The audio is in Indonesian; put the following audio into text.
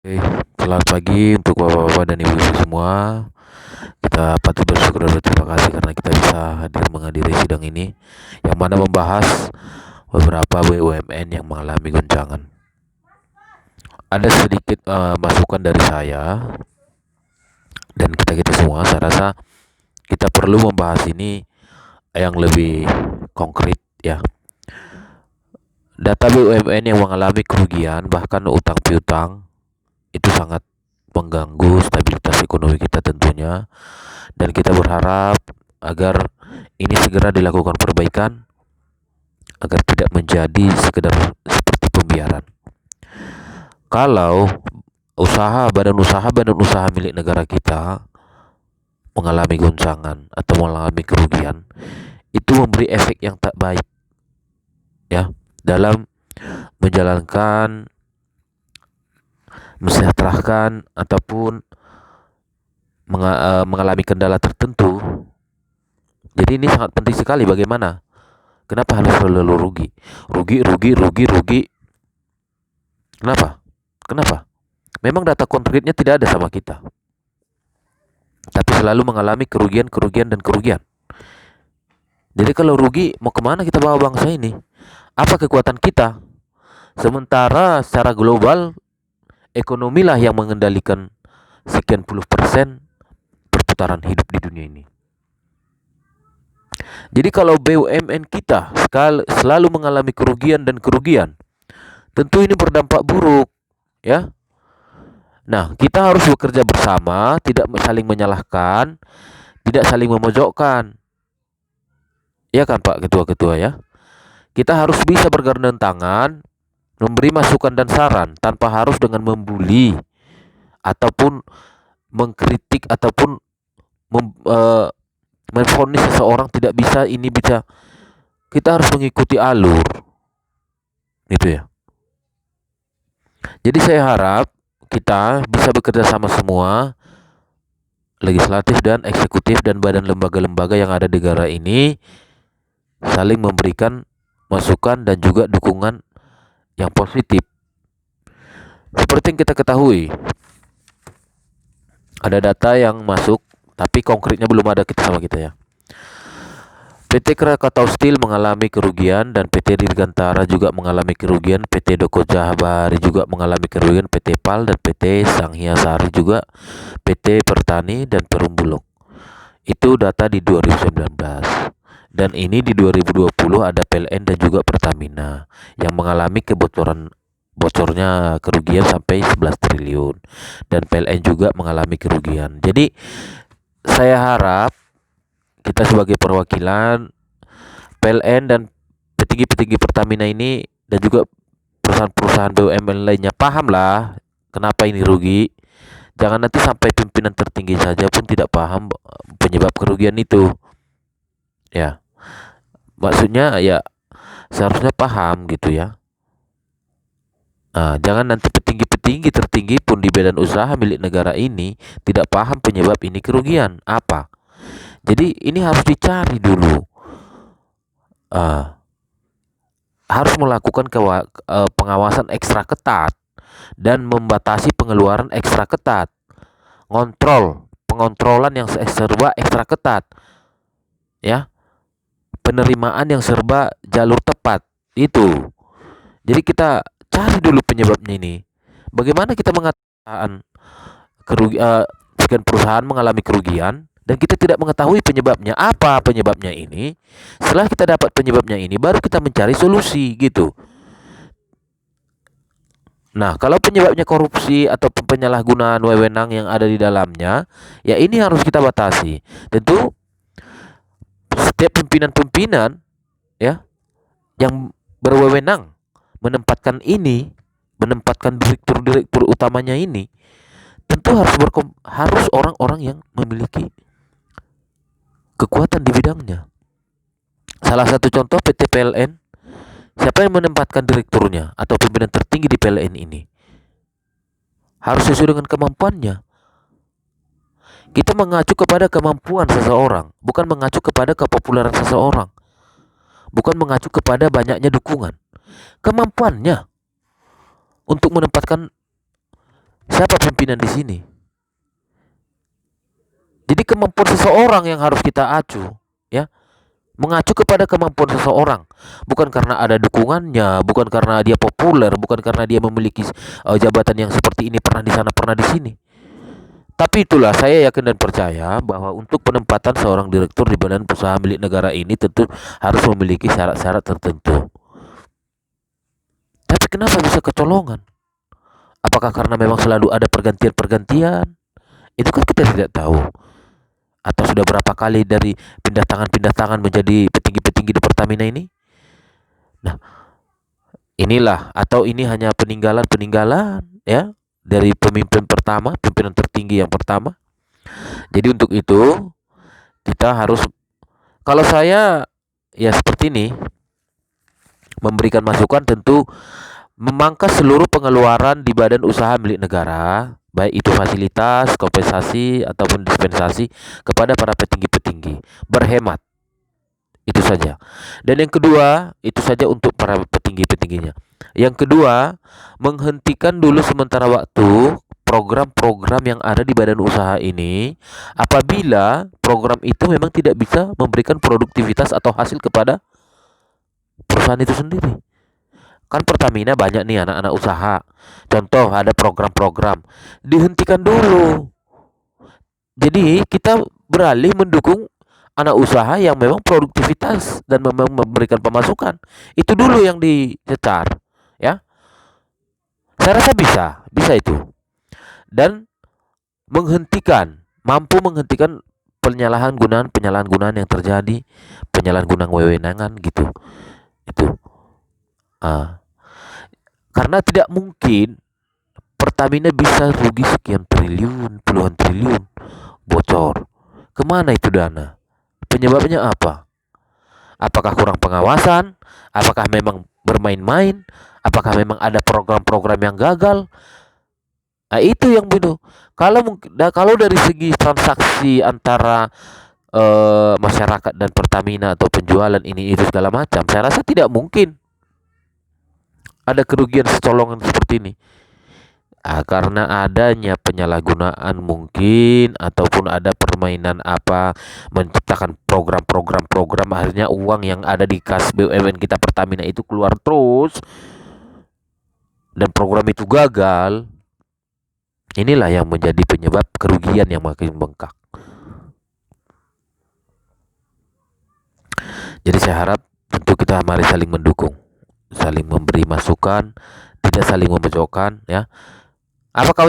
Oke, selamat pagi untuk bapak-bapak dan ibu-ibu semua. Kita patut bersyukur dan berterima kasih karena kita bisa hadir menghadiri sidang ini yang mana membahas beberapa BUMN yang mengalami goncangan. Ada sedikit masukan dari saya dan kita semua. Saya rasa kita perlu membahas ini yang lebih konkret ya. Data BUMN yang mengalami kerugian bahkan utang piutang itu sangat mengganggu stabilitas ekonomi kita tentunya, dan kita berharap agar ini segera dilakukan perbaikan agar tidak menjadi sekedar seperti pembiaran. Kalau badan usaha milik negara kita mengalami goncangan atau mengalami kerugian, itu memberi efek yang tak baik ya dalam menjalankan, mesejahterakan ataupun mengalami kendala tertentu. Jadi ini sangat penting sekali. Bagaimana? Kenapa harus selalu rugi? Rugi. Kenapa? Memang data konkretnya tidak ada sama kita, tapi selalu mengalami kerugian. Jadi kalau rugi, mau kemana kita bawa bangsa ini? Apa kekuatan kita? Sementara secara global, ekonomilah yang mengendalikan sekian puluh persen perputaran hidup di dunia ini. Jadi kalau BUMN kita selalu mengalami kerugian, tentu ini berdampak buruk ya. Nah, kita harus bekerja bersama, tidak saling menyalahkan, tidak saling memojokkan. Ya kan Pak Ketua-ketua ya. Kita harus bisa bergandeng tangan, memberi masukan dan saran tanpa harus dengan membuli ataupun mengkritik ataupun menvonis seseorang tidak bisa, ini bisa. Kita harus mengikuti alur. Gitu ya. Jadi saya harap kita bisa bekerja sama semua, legislatif dan eksekutif dan badan lembaga-lembaga yang ada di negara ini, saling memberikan masukan dan juga dukungan yang positif. Seperti yang kita ketahui, ada data yang masuk tapi konkretnya belum ada sama kita ya. PT Krakatau Steel mengalami kerugian dan PT Dirgantara juga mengalami kerugian, PT Doko Jabari juga mengalami kerugian, PT PAL dan PT Sanghia Sari juga, PT Pertani dan Perum Bulog. Itu data di 2019. Dan ini di 2020 ada PLN dan juga Pertamina yang mengalami bocornya kerugian sampai 11 triliun dan PLN juga mengalami kerugian. Jadi saya harap kita sebagai perwakilan PLN dan petinggi-petinggi Pertamina ini dan juga perusahaan-perusahaan BUMN lainnya pahamlah kenapa ini rugi. Jangan nanti sampai pimpinan tertinggi saja pun tidak paham penyebab kerugian itu. Ya, maksudnya ya seharusnya paham gitu ya. Nah, jangan nanti petinggi-petinggi tertinggi pun di badan usaha milik negara ini tidak paham penyebab ini kerugian apa. Jadi ini harus dicari dulu. Harus melakukan pengawasan ekstra ketat dan membatasi pengeluaran ekstra ketat. Pengontrolan yang serba ekstra ketat. Ya. Penerimaan yang serba jalur tepat. Itu. Jadi kita cari dulu penyebabnya ini. Bagaimana kita mengatakan sekian perusahaan mengalami kerugian dan kita tidak mengetahui penyebabnya. Apa penyebabnya ini? Setelah kita dapat penyebabnya ini, baru kita mencari solusi gitu. Nah, kalau penyebabnya korupsi atau penyalahgunaan wewenang yang ada di dalamnya, ya ini harus kita batasi. Tentu setiap pimpinan ya yang berwewenang menempatkan direktur utamanya ini, tentu harus orang-orang yang memiliki kekuatan di bidangnya. Salah satu contoh PT PLN, siapa yang menempatkan direkturnya atau pimpinan tertinggi di PLN ini? Harus sesuai dengan kemampuannya. Kita mengacu kepada kemampuan seseorang, bukan mengacu kepada kepopuleran seseorang. Bukan mengacu kepada banyaknya dukungan. Kemampuannya untuk menempatkan pimpinan di sini. Jadi kemampuan seseorang yang harus kita acu, ya, mengacu kepada kemampuan seseorang, bukan karena ada dukungannya, bukan karena dia populer, bukan karena dia memiliki jabatan yang seperti ini, pernah di sana, pernah di sini. Tapi itulah, saya yakin dan percaya bahwa untuk penempatan seorang direktur di badan usaha milik negara ini tentu harus memiliki syarat-syarat tertentu. Tapi kenapa bisa kecolongan? Apakah karena memang selalu ada pergantian-pergantian? Itu kan kita tidak tahu. Atau sudah berapa kali dari pindah tangan menjadi petinggi-petinggi di Pertamina ini? Nah, inilah, atau ini hanya peninggalan-peninggalan, ya, dari pemimpin pertama, pimpinan tertinggi yang pertama. Jadi untuk itu kita harus, kalau saya ya seperti ini, memberikan masukan tentu memangkas seluruh pengeluaran di badan usaha milik negara, baik itu fasilitas, kompensasi ataupun dispensasi kepada para petinggi-petinggi. Berhemat. Itu saja. Dan yang kedua, itu saja untuk para petinggi-petingginya. Yang kedua, menghentikan dulu sementara waktu program-program yang ada di badan usaha ini apabila program itu memang tidak bisa memberikan produktivitas atau hasil kepada perusahaan itu sendiri. Kan Pertamina banyak nih anak-anak usaha. Contoh ada program-program, dihentikan dulu. Jadi kita beralih mendukung anak usaha yang memang produktivitas dan memang memberikan pemasukan. Itu dulu yang dicecar, ya. Saya rasa bisa itu. Dan mampu menghentikan penyalahgunaan yang terjadi, penyalahgunaan wewenangan gitu. Itu. Karena tidak mungkin Pertamina bisa rugi sekian triliun, puluhan triliun bocor. Kemana itu dana? Penyebabnya apa? Apakah kurang pengawasan? Apakah memang bermain-main? Apakah memang ada program-program yang gagal? Nah, itu yang begitu. Kalau dari segi transaksi antara masyarakat dan Pertamina atau penjualan ini itu segala macam, saya rasa tidak mungkin ada kerugian secolongan seperti ini. Karena adanya penyalahgunaan mungkin, ataupun ada permainan apa, menciptakan program akhirnya uang yang ada di kas BUMN kita Pertamina itu keluar terus dan program itu gagal. Inilah yang menjadi penyebab kerugian yang makin bengkak. Jadi saya harap tentu kita mari saling mendukung, saling memberi masukan, tidak saling memojokkan, ya. Apa kawan